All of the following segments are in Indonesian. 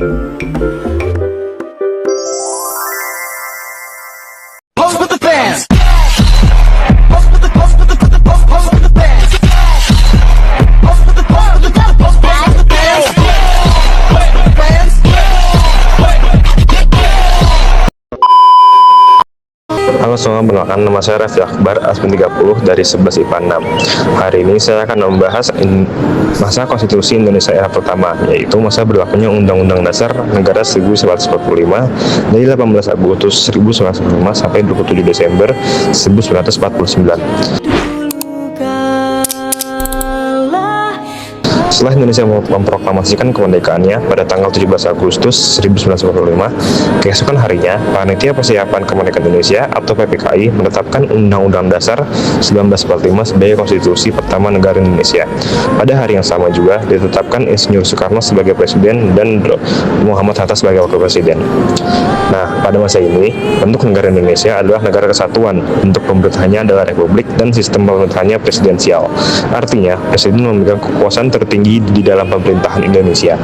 Halo semua, perkenalkan nama saya Raffi Akbar, Aspen 30 dari 11 IPA 6. Hari ini saya akan membahas masa konstitusi Indonesia era pertama, yaitu masa berlakunya Undang-Undang Dasar Negara 1945 dari 18 Agustus 1945 sampai 27 Desember 1949. Setelah Indonesia memproklamasikan kemerdekaannya pada tanggal 17 Agustus 1945, keesokan harinya, Panitia Persiapan Kemerdekaan Indonesia atau PPKI menetapkan Undang-Undang Dasar 1945 sebagai konstitusi pertama negara Indonesia. Pada hari yang sama juga ditetapkan Insinyur Soekarno sebagai presiden dan Muhammad Hatta sebagai wakil presiden. Nah, pada masa ini, bentuk negara Indonesia adalah negara kesatuan, bentuk pemerintahannya adalah republik dan sistem pemerintahannya presidensial. Artinya, presiden memegang kekuasaan tertinggi di dalam pemerintahan Indonesia.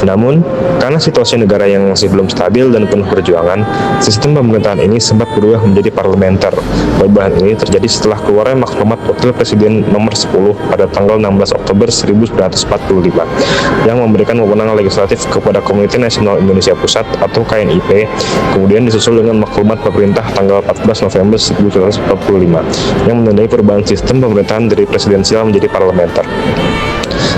Namun, karena situasi negara yang masih belum stabil dan penuh perjuangan, sistem pemerintahan ini sempat berubah menjadi parlementer. Perubahan ini terjadi setelah keluarnya Maklumat Wakil Presiden nomor 10 pada tanggal 16 Oktober 1945 yang memberikan wewenang legislatif kepada Komite Nasional Indonesia Pusat atau KNIP, kemudian disusul dengan Maklumat Pemerintah tanggal 14 November 1945 yang menandai perubahan sistem pemerintahan dari presidensial menjadi parlementer.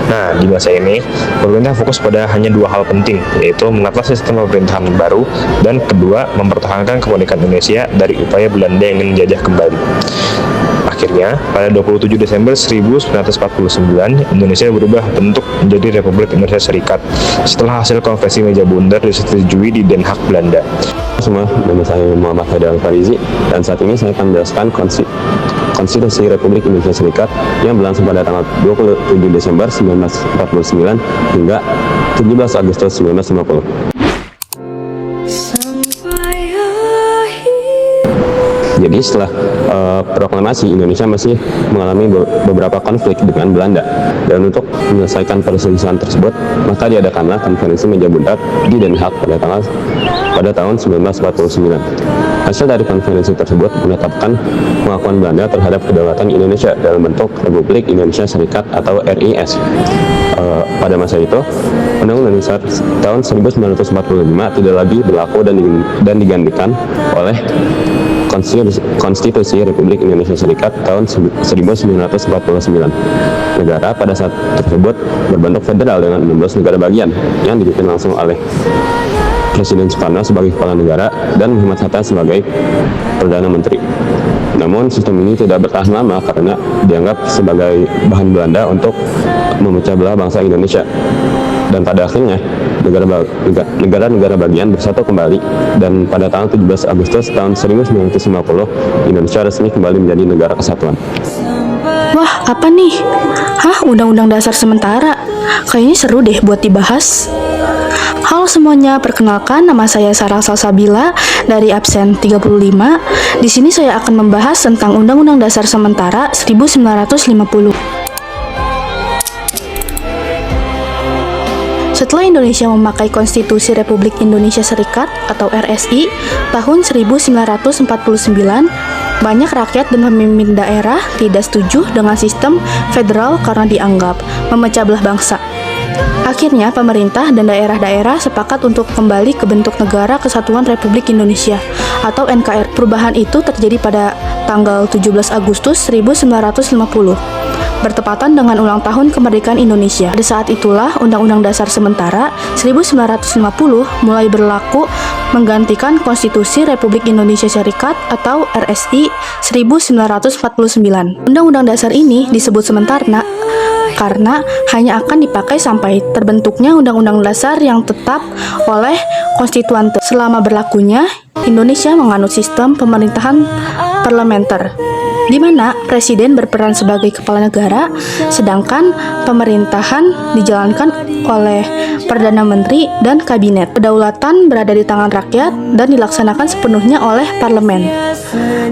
Nah, di masa ini, pemerintah fokus pada hanya dua hal penting, yaitu menata sistem pemerintahan baru, dan kedua, mempertahankan kemerdekaan Indonesia dari upaya Belanda yang ingin menjajah kembali. Akhirnya, pada 27 Desember 1949, Indonesia berubah bentuk menjadi Republik Indonesia Serikat setelah hasil konferensi meja bundar disetujui di Den Haag, Belanda. Semua, nama saya Muhammad Haidar Farizi, dan saat ini saya akan menjelaskan Konstitusi Republik Indonesia Serikat yang berlangsung pada tanggal 27 Desember 1949 hingga 17 Agustus 1950. Jadi setelah proklamasi, Indonesia masih mengalami beberapa konflik dengan Belanda, dan untuk menyelesaikan perselisihan tersebut, maka diadakanlah konferensi meja bundar di Den Haag pada tahun 1949. Hasil dari konferensi tersebut menetapkan pengakuan Belanda terhadap kedaulatan Indonesia dalam bentuk Republik Indonesia Serikat atau RIS. Pada masa itu, Undang-Undang Dasar tahun 1945 tidak lagi berlaku dan digantikan oleh Konstitusi Republik Indonesia Serikat tahun 1949. Negara pada saat tersebut berbentuk federal dengan 16 negara bagian yang dipimpin langsung oleh Presiden Soekarno sebagai kepala negara dan Muhammad Hatta sebagai Perdana Menteri. Namun sistem ini tidak bertahan lama karena dianggap sebagai bahan Belanda untuk memecah belah bangsa Indonesia. Dan pada akhirnya negara-negara bagian bersatu kembali, dan pada tanggal 17 Agustus tahun 1950 Indonesia resmi kembali menjadi negara kesatuan. Wah, apa nih? Hah, Undang-Undang Dasar sementara? Kayaknya seru deh buat dibahas. Halo semuanya, perkenalkan nama saya Sarah Salsabila dari absen 35. Di sini saya akan membahas tentang Undang-Undang Dasar sementara 1950. Setelah Indonesia memakai Konstitusi Republik Indonesia Serikat atau RSI tahun 1949, banyak rakyat dan pemimpin daerah tidak setuju dengan sistem federal karena dianggap memecah belah bangsa. Akhirnya, pemerintah dan daerah-daerah sepakat untuk kembali ke bentuk Negara Kesatuan Republik Indonesia atau NKRI. Perubahan itu terjadi pada tanggal 17 Agustus 1950. Bertepatan dengan ulang tahun kemerdekaan Indonesia. Pada saat itulah Undang-Undang Dasar Sementara 1950 mulai berlaku menggantikan Konstitusi Republik Indonesia Serikat atau RSI 1949. Undang-Undang Dasar ini disebut sementara karena hanya akan dipakai sampai terbentuknya Undang-Undang Dasar yang tetap oleh konstituan. Selama berlakunya, Indonesia menganut sistem pemerintahan parlementer, di mana Presiden berperan sebagai kepala negara, sedangkan pemerintahan dijalankan oleh Perdana Menteri dan Kabinet. Kedaulatan berada di tangan rakyat dan dilaksanakan sepenuhnya oleh parlemen.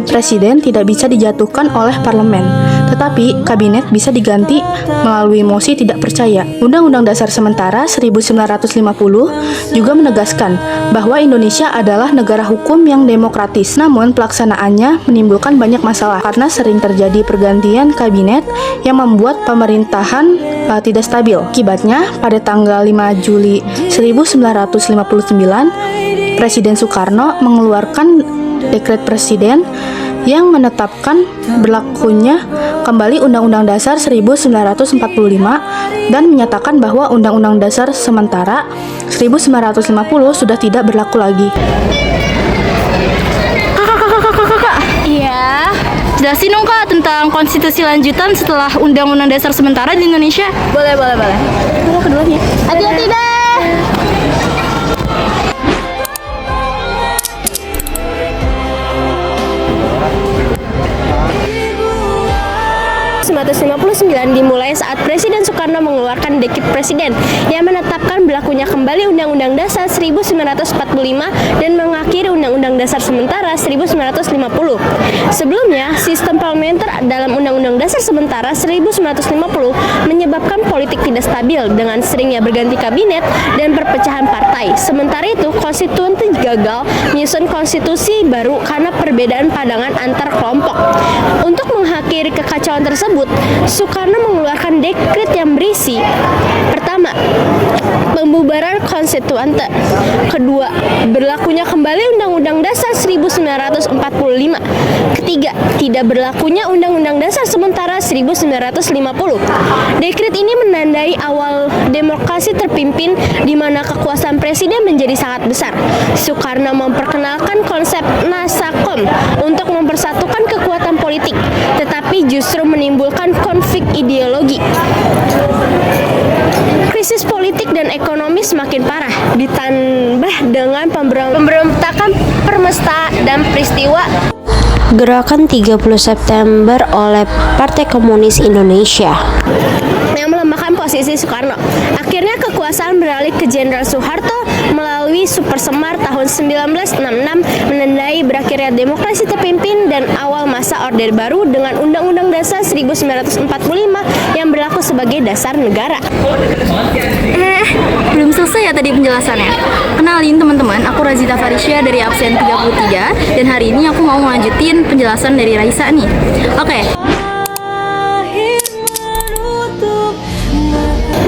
Presiden tidak bisa dijatuhkan oleh parlemen, tetapi kabinet bisa diganti melalui mosi tidak percaya. Undang-Undang Dasar Sementara 1950 juga menegaskan bahwa Indonesia adalah negara hukum yang demokratis. Namun pelaksanaannya menimbulkan banyak masalah karena sering terjadi pergantian kabinet yang membuat pemerintahan tidak stabil. Akibatnya, pada tanggal 5 Juli 1959, Presiden Soekarno mengeluarkan dekret presiden yang menetapkan berlakunya kembali Undang-Undang Dasar 1945 dan menyatakan bahwa Undang-Undang Dasar Sementara 1950 sudah tidak berlaku lagi. Kakak. Iya, jelasin dong Kak tentang konstitusi lanjutan setelah Undang-Undang Dasar Sementara di Indonesia. Boleh. Mau keduluan ya? Hati-hati deh. 1959 dimulai saat Presiden Soekarno mengeluarkan dekret presiden yang menetapkan berlakunya kembali Undang-Undang Dasar 1945 dan mengakhiri Undang-Undang Dasar Sementara 1950. Sebelumnya, sistem parlementer dalam Undang-Undang Dasar Sementara 1950 menyebabkan politik tidak stabil dengan seringnya berganti kabinet dan perpecahan partai. Sementara itu, konstituen gagal menyusun konstitusi baru karena perbedaan pandangan antar kelompok. Untuk mengakhiri kekacauan tersebut, Soekarno mengeluarkan dekret yang berisi: pertama, pembubaran konstituante; kedua, berlakunya kembali Undang-Undang Dasar 1945; ketiga, tidak berlakunya Undang-Undang Dasar Sementara 1950. Dekret ini menandai awal demokrasi terpimpin di mana kekuasaan presiden menjadi sangat besar. Soekarno memperkenalkan konsep Nasakom untuk mempersatukan kekuatan politik, tetapi justru menimbulkan konflik ideologi. Krisis politik dan ekonomi semakin parah, ditambah dengan pemberontakan Permesta dan peristiwa Gerakan 30 September oleh Partai Komunis Indonesia yang melemahkan posisi Soekarno. Akhirnya kekuasaan beralih ke Jenderal Soeharto melalui Super Semar tahun 1966, menandai berakhirnya demokrasi terpimpin dan awal masa Orde Baru dengan Undang-Undang Dasar 1945 yang berlaku sebagai dasar negara. Belum selesai ya tadi penjelasannya. Kenalin teman-teman, aku Razita Farisya dari absen 33 dan hari ini aku mau melanjutin penjelasan dari Raisa nih. Oke.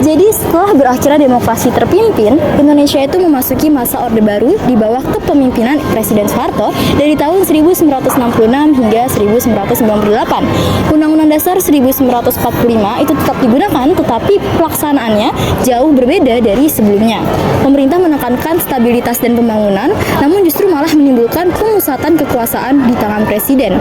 Jadi setelah berakhirnya demokrasi terpimpin, Indonesia itu memasuki masa Orde Baru di bawah kepemimpinan Presiden Soeharto dari tahun 1966 hingga 1998. Undang-Undang Dasar 1945 itu tetap digunakan, tetapi pelaksanaannya jauh berbeda dari sebelumnya. Pemerintah menekankan stabilitas dan pembangunan, namun justru malah menimbulkan pemusatan kekuasaan di tangan presiden.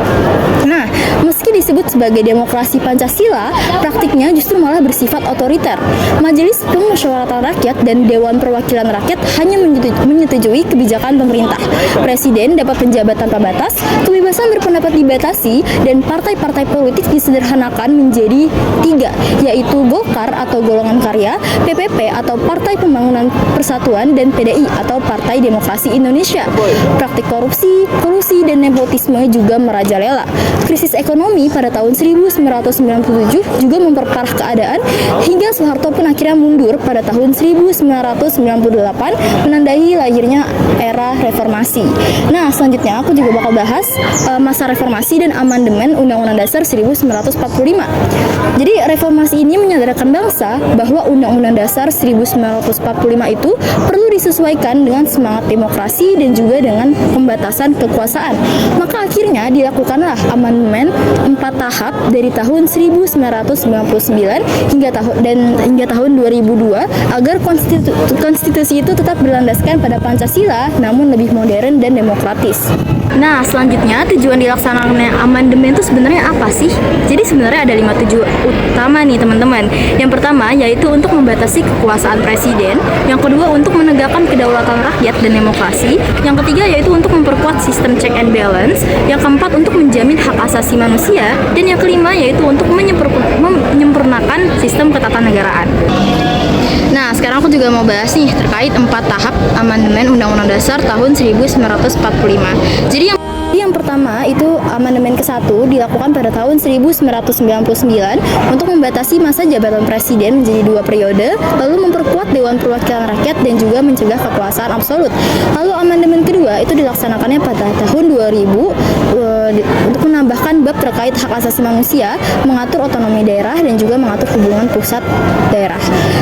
Nah, meski disebut sebagai demokrasi Pancasila, praktiknya justru malah bersifat otoriter. Majelis Permusyawaratan Rakyat dan Dewan Perwakilan Rakyat hanya menyetujui kebijakan pemerintah. Presiden dapat penjabat tanpa batas, kebebasan berpendapat dibatasi, dan partai-partai politik disederhanakan menjadi 3, yaitu Golkar atau Golongan Karya, PPP atau Partai Pembangunan Persatuan, dan PDI atau Partai Demokrasi Indonesia. Praktik korupsi, kolusi, dan nepotisme juga merajalela. Krisis ekonomi pada tahun 1997 juga memperparah keadaan hingga Soeharto pun akhirnya mundur pada tahun 1998, menandai lahirnya era reformasi. Nah, selanjutnya aku juga bakal bahas masa reformasi dan amandemen Undang-Undang Dasar 1945. Jadi reformasi ini menyadarkan bangsa bahwa Undang-Undang Dasar 1945 itu perlu disesuaikan dengan semangat demokrasi dan juga dengan pembatasan kekuasaan. Maka akhirnya dilakukanlah amandemen 4 tahap dari tahun 1999 hingga tahun 2002 agar konstitusi itu tetap berlandaskan pada Pancasila namun lebih modern dan demokratis. Nah, selanjutnya tujuan dilaksanakannya amandemen itu sebenarnya apa sih? Jadi sebenarnya ada 5 tujuan utama nih teman-teman. Yang pertama yaitu untuk membatasi kekuasaan presiden. Yang kedua untuk menegakkan kedaulatan rakyat dan demokrasi. Yang ketiga yaitu untuk memperkuat sistem check and balance. Yang keempat untuk menjamin hak asasi manusia. Dan yang kelima yaitu untuk menyempurnakan sistem ketatanegaraan. Nah, sekarang aku juga mau bahas nih terkait 4 tahap amandemen Undang-Undang Dasar tahun 1945. Jadi Yang pertama itu amandemen ke-1 dilakukan pada tahun 1999 untuk membatasi masa jabatan presiden menjadi 2 periode, lalu memperkuat Dewan Perwakilan Rakyat dan juga mencegah kekuasaan absolut. Lalu amandemen kedua itu dilaksanakannya pada tahun 2000 untuk menambahkan bab terkait hak asasi manusia, mengatur otonomi daerah dan juga mengatur hubungan pusat daerah.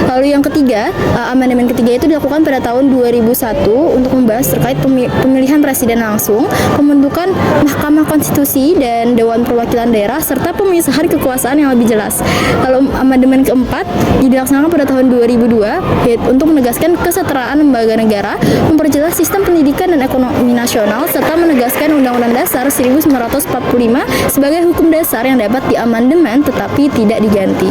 Lalu yang ketiga, amandemen ketiga itu dilakukan pada tahun 2001 untuk membahas terkait pemilihan presiden langsung, pembentukan Mahkamah Konstitusi dan Dewan Perwakilan Daerah serta pemisahan kekuasaan yang lebih jelas. Lalu amandemen keempat dilaksanakan pada tahun 2002 yaitu untuk menegaskan kesetaraan lembaga negara, memperjelas sistem pendidikan dan ekonomi nasional serta menegaskan Undang-Undang Dasar 1945 sebagai hukum dasar yang dapat diamandemen tetapi tidak diganti.